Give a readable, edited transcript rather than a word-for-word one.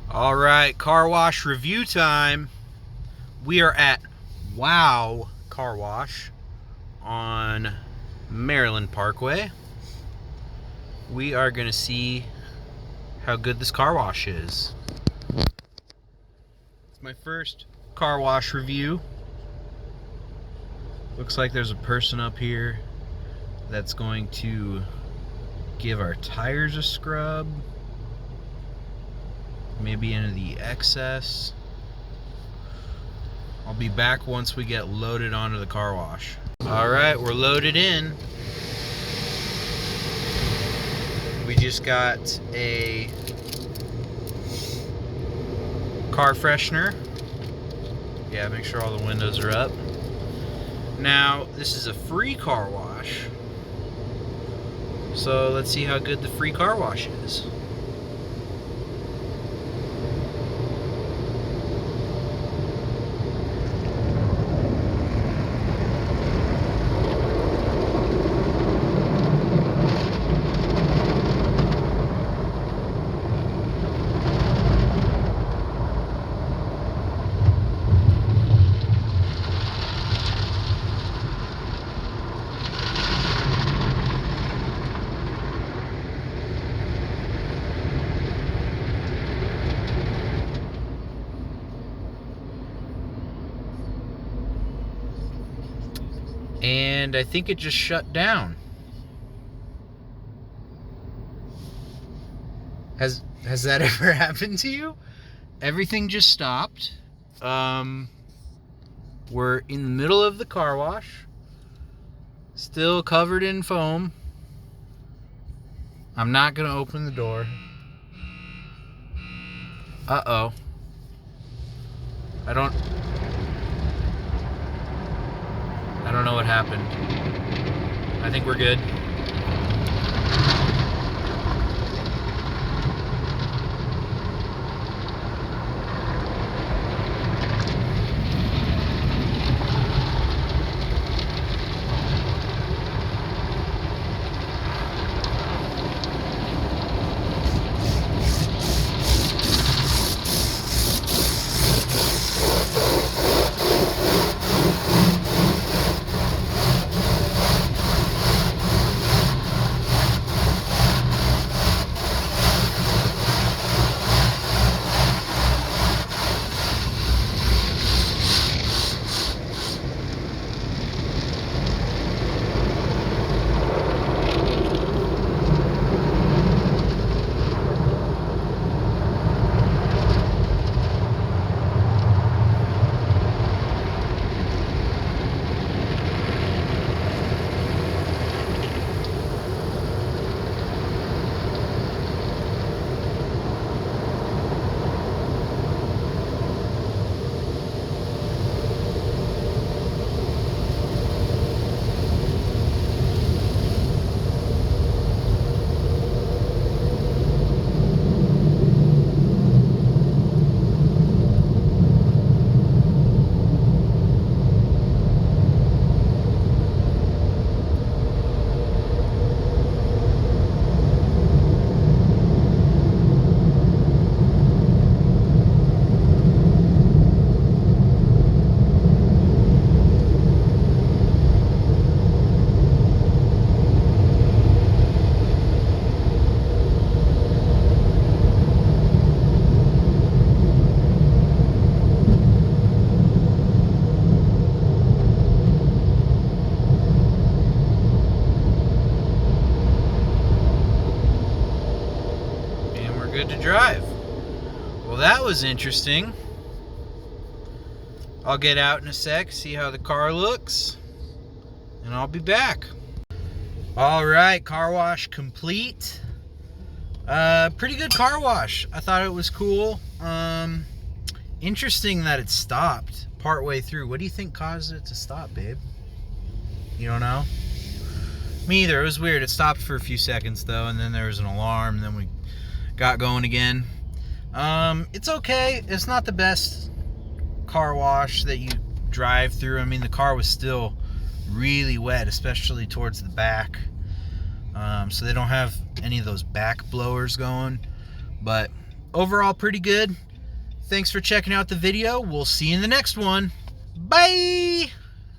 All right, car wash review time. We are at Wow Car Wash on Maryland Parkway. We are going to see how good this car wash is. It's my first car wash review. Looks like there's a person up here that's going to give our tires a scrub. Maybe into the excess. I'll be back once we get loaded onto the car wash. Alright, we're loaded in. We just got a car freshener. Yeah, make sure all the windows are up. Now, this is a free car wash. So let's see how good the free car wash is. And I think it just shut down. Has that ever happened to you? Everything just stopped. We're in the middle of the car wash, still covered in foam. I'm not gonna open the door. Uh-oh. I don't know what happened. I think we're good. Good to drive. Well, that was interesting. I'll get out in a sec, see how the car looks, and I'll be back. All right, car wash complete. Pretty good car wash. I thought it was cool. Interesting that it stopped partway through. What do you think caused it to stop, babe? You don't know? Me either. It was weird. It stopped for a few seconds though, and then there was an alarm, and then we got going again. It's okay. It's not the best car wash that you drive through. I mean, the car was still really wet, especially towards the back. So they don't have any of those back blowers going. But overall pretty good. Thanks for checking out the video. We'll see you in the next one. Bye!